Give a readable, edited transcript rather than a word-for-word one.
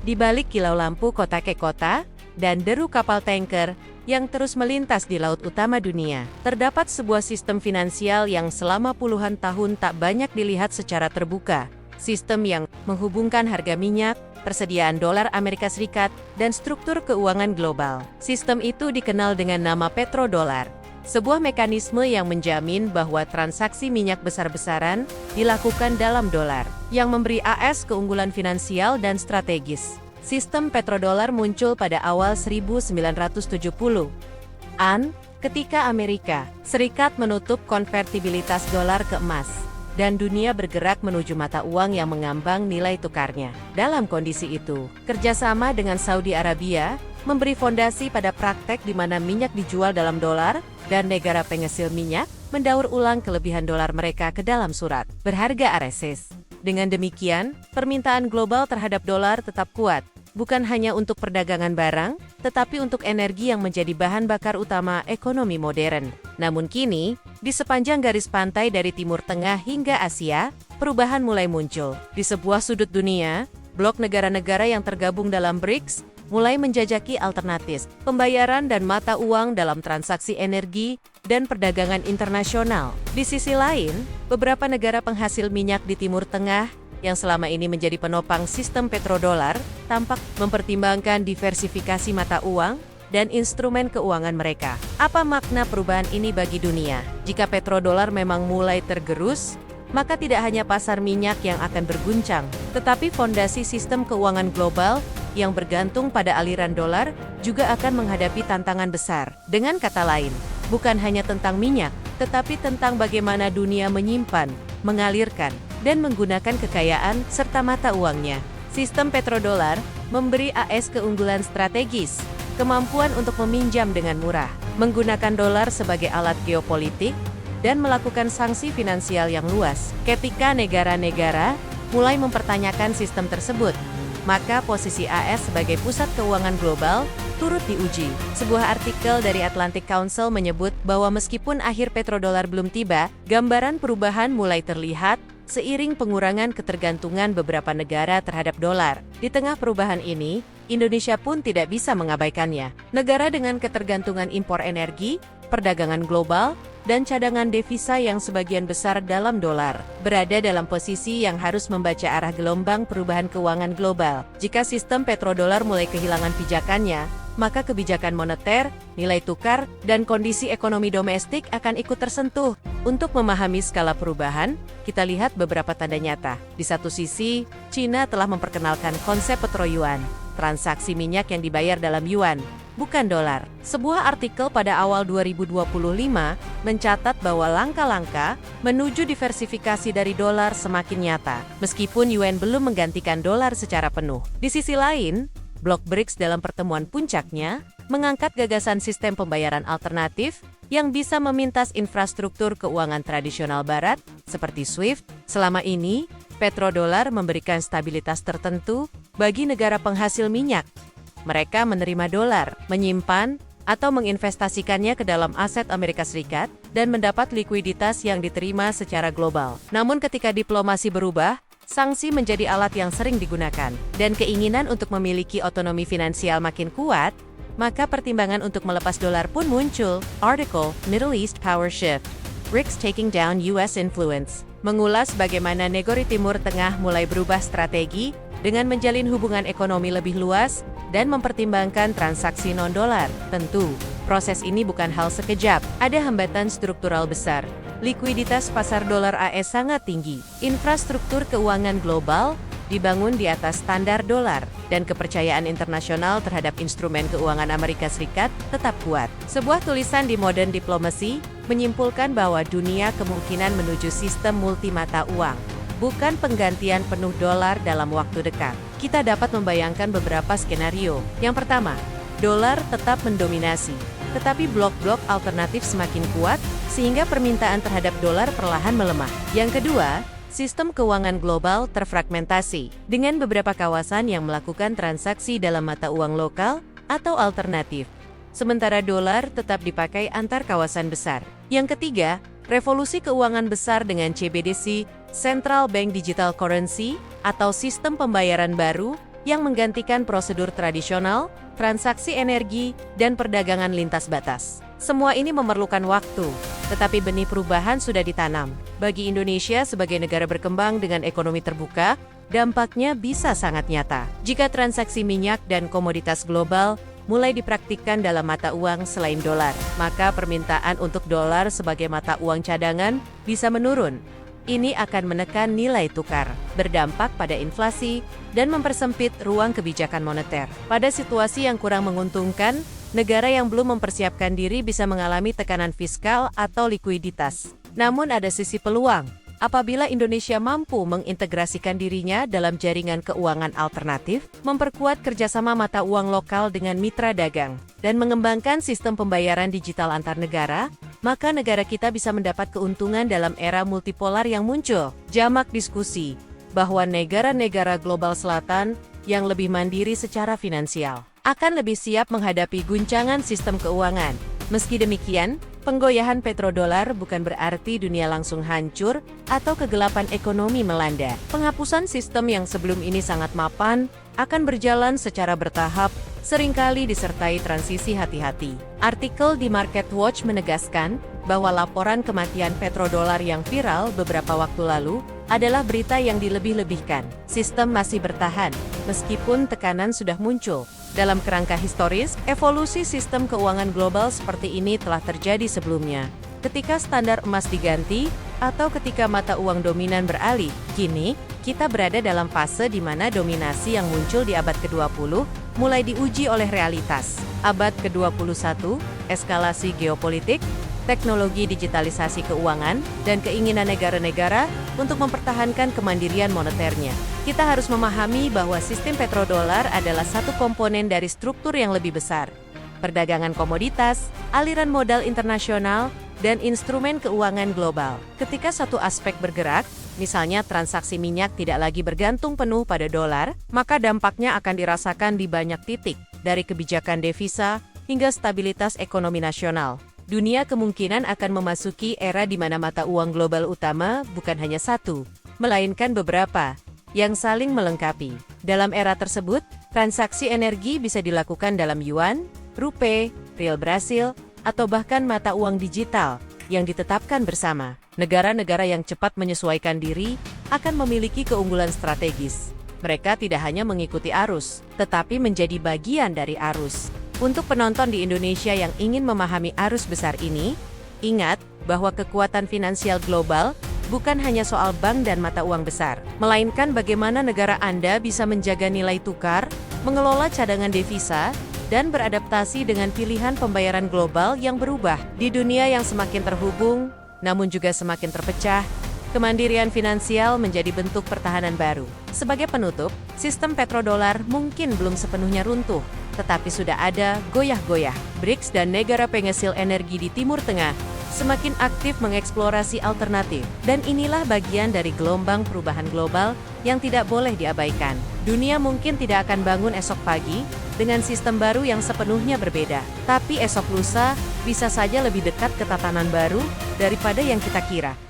Di balik kilau lampu kota ke kota, dan deru kapal tanker yang terus melintas di laut utama dunia, terdapat sebuah sistem finansial yang selama puluhan tahun tak banyak dilihat secara terbuka. Sistem yang menghubungkan harga minyak, persediaan dolar Amerika Serikat, dan struktur keuangan global. Sistem itu dikenal dengan nama petrodolar. Sebuah mekanisme yang menjamin bahwa transaksi minyak besar-besaran dilakukan dalam dolar, yang memberi AS keunggulan finansial dan strategis. Sistem petrodolar muncul pada awal 1970-an, ketika Amerika Serikat menutup konvertibilitas dolar ke emas, dan dunia bergerak menuju mata uang yang mengambang nilai tukarnya. Dalam kondisi itu, kerjasama dengan Saudi Arabia memberi fondasi pada praktek di mana minyak dijual dalam dolar, dan negara penghasil minyak mendaur ulang kelebihan dolar mereka ke dalam surat berharga RSS. Dengan demikian, permintaan global terhadap dolar tetap kuat, bukan hanya untuk perdagangan barang, tetapi untuk energi yang menjadi bahan bakar utama ekonomi modern. Namun kini, di sepanjang garis pantai dari Timur Tengah hingga Asia, perubahan mulai muncul. Di sebuah sudut dunia, blok negara-negara yang tergabung dalam BRICS mulai menjajaki alternatif pembayaran dan mata uang dalam transaksi energi dan perdagangan internasional. Di sisi lain, beberapa negara penghasil minyak di Timur Tengah yang selama ini menjadi penopang sistem petrodolar, tampak mempertimbangkan diversifikasi mata uang dan instrumen keuangan mereka. Apa makna perubahan ini bagi dunia? Jika petrodolar memang mulai tergerus, maka tidak hanya pasar minyak yang akan berguncang, tetapi fondasi sistem keuangan global yang bergantung pada aliran dolar juga akan menghadapi tantangan besar. Dengan kata lain, bukan hanya tentang minyak, tetapi tentang bagaimana dunia menyimpan, mengalirkan, dan menggunakan kekayaan serta mata uangnya. Sistem petrodolar memberi AS keunggulan strategis, kemampuan untuk meminjam dengan murah, menggunakan dolar sebagai alat geopolitik, dan melakukan sanksi finansial yang luas. Ketika negara-negara mulai mempertanyakan sistem tersebut, maka posisi AS sebagai pusat keuangan global turut diuji. Sebuah artikel dari Atlantic Council menyebut bahwa meskipun akhir petrodolar belum tiba, gambaran perubahan mulai terlihat seiring pengurangan ketergantungan beberapa negara terhadap dolar. Di tengah perubahan ini, Indonesia pun tidak bisa mengabaikannya. Negara dengan ketergantungan impor energi, perdagangan global, dan cadangan devisa yang sebagian besar dalam dolar, berada dalam posisi yang harus membaca arah gelombang perubahan keuangan global. Jika sistem petrodolar mulai kehilangan pijakannya, maka kebijakan moneter, nilai tukar, dan kondisi ekonomi domestik akan ikut tersentuh. Untuk memahami skala perubahan, kita lihat beberapa tanda nyata. Di satu sisi, China telah memperkenalkan konsep petroyuan, transaksi minyak yang dibayar dalam yuan, bukan dolar. Sebuah artikel pada awal 2025 mencatat bahwa langkah-langkah menuju diversifikasi dari dolar semakin nyata, meskipun yuan belum menggantikan dolar secara penuh. Di sisi lain, blok BRICS dalam pertemuan puncaknya mengangkat gagasan sistem pembayaran alternatif yang bisa memintas infrastruktur keuangan tradisional barat seperti SWIFT. Selama ini, petrodolar memberikan stabilitas tertentu bagi negara penghasil minyak. Mereka menerima dolar, menyimpan, atau menginvestasikannya ke dalam aset Amerika Serikat, dan mendapat likuiditas yang diterima secara global. Namun ketika diplomasi berubah, sanksi menjadi alat yang sering digunakan, dan keinginan untuk memiliki otonomi finansial makin kuat, maka pertimbangan untuk melepas dolar pun muncul. Artikel, Middle East Power Shift, BRICS Taking Down US Influence, mengulas bagaimana negara Timur Tengah mulai berubah strategi dengan menjalin hubungan ekonomi lebih luas dan mempertimbangkan transaksi non-dolar. Tentu, proses ini bukan hal sekejap. Ada hambatan struktural besar. Likuiditas pasar dolar AS sangat tinggi. Infrastruktur keuangan global dibangun di atas standar dolar, dan kepercayaan internasional terhadap instrumen keuangan Amerika Serikat tetap kuat. Sebuah tulisan di Modern Diplomacy menyimpulkan bahwa dunia kemungkinan menuju sistem multimata uang, bukan penggantian penuh dolar dalam waktu dekat. Kita dapat membayangkan beberapa skenario. Yang pertama, dolar tetap mendominasi, tetapi blok-blok alternatif semakin kuat, sehingga permintaan terhadap dolar perlahan melemah. Yang kedua, sistem keuangan global terfragmentasi, dengan beberapa kawasan yang melakukan transaksi dalam mata uang lokal atau alternatif, sementara dolar tetap dipakai antar kawasan besar. Yang ketiga, revolusi keuangan besar dengan CBDC, Central Bank Digital Currency, atau sistem pembayaran baru, yang menggantikan prosedur tradisional, transaksi energi, dan perdagangan lintas batas. Semua ini memerlukan waktu, tetapi benih perubahan sudah ditanam. Bagi Indonesia sebagai negara berkembang dengan ekonomi terbuka, dampaknya bisa sangat nyata. Jika transaksi minyak dan komoditas global mulai dipraktikkan dalam mata uang selain dolar, maka permintaan untuk dolar sebagai mata uang cadangan bisa menurun. Ini akan menekan nilai tukar, berdampak pada inflasi, dan mempersempit ruang kebijakan moneter. Pada situasi yang kurang menguntungkan, negara yang belum mempersiapkan diri bisa mengalami tekanan fiskal atau likuiditas. Namun ada sisi peluang. Apabila Indonesia mampu mengintegrasikan dirinya dalam jaringan keuangan alternatif, memperkuat kerjasama mata uang lokal dengan mitra dagang, dan mengembangkan sistem pembayaran digital antar negara, maka negara kita bisa mendapat keuntungan dalam era multipolar yang muncul. Jamak diskusi bahwa negara-negara global selatan yang lebih mandiri secara finansial akan lebih siap menghadapi guncangan sistem keuangan. Meski demikian, penggoyahan petrodolar bukan berarti dunia langsung hancur atau kegelapan ekonomi melanda. Penghapusan sistem yang sebelum ini sangat mapan akan berjalan secara bertahap, seringkali disertai transisi hati-hati. Artikel di MarketWatch menegaskan bahwa laporan kematian petrodolar yang viral beberapa waktu lalu adalah berita yang dilebih-lebihkan. Sistem masih bertahan, meskipun tekanan sudah muncul. Dalam kerangka historis, evolusi sistem keuangan global seperti ini telah terjadi sebelumnya. Ketika standar emas diganti, atau ketika mata uang dominan beralih, kini kita berada dalam fase di mana dominasi yang muncul di abad ke-20 mulai diuji oleh realitas. Abad ke-21, eskalasi geopolitik, teknologi digitalisasi keuangan, dan keinginan negara-negara untuk mempertahankan kemandirian moneternya. Kita harus memahami bahwa sistem petrodolar adalah satu komponen dari struktur yang lebih besar. Perdagangan komoditas, aliran modal internasional, dan instrumen keuangan global. Ketika satu aspek bergerak, misalnya transaksi minyak tidak lagi bergantung penuh pada dolar, maka dampaknya akan dirasakan di banyak titik, dari kebijakan devisa hingga stabilitas ekonomi nasional. Dunia kemungkinan akan memasuki era di mana mata uang global utama bukan hanya satu, melainkan beberapa, yang saling melengkapi. Dalam era tersebut, transaksi energi bisa dilakukan dalam yuan, rupiah, rial Brasil, atau bahkan mata uang digital yang ditetapkan bersama. Negara-negara yang cepat menyesuaikan diri akan memiliki keunggulan strategis. Mereka tidak hanya mengikuti arus, tetapi menjadi bagian dari arus. Untuk penonton di Indonesia yang ingin memahami arus besar ini, ingat bahwa kekuatan finansial global bukan hanya soal bank dan mata uang besar, melainkan bagaimana negara Anda bisa menjaga nilai tukar, mengelola cadangan devisa, dan beradaptasi dengan pilihan pembayaran global yang berubah. Di dunia yang semakin terhubung, namun juga semakin terpecah, kemandirian finansial menjadi bentuk pertahanan baru. Sebagai penutup, sistem petrodolar mungkin belum sepenuhnya runtuh, tetapi sudah ada goyah-goyah. BRICS dan negara penghasil energi di Timur Tengah semakin aktif mengeksplorasi alternatif, dan inilah bagian dari gelombang perubahan global yang tidak boleh diabaikan. Dunia mungkin tidak akan bangun esok pagi dengan sistem baru yang sepenuhnya berbeda, tapi esok lusa bisa saja lebih dekat ke tatanan baru daripada yang kita kira.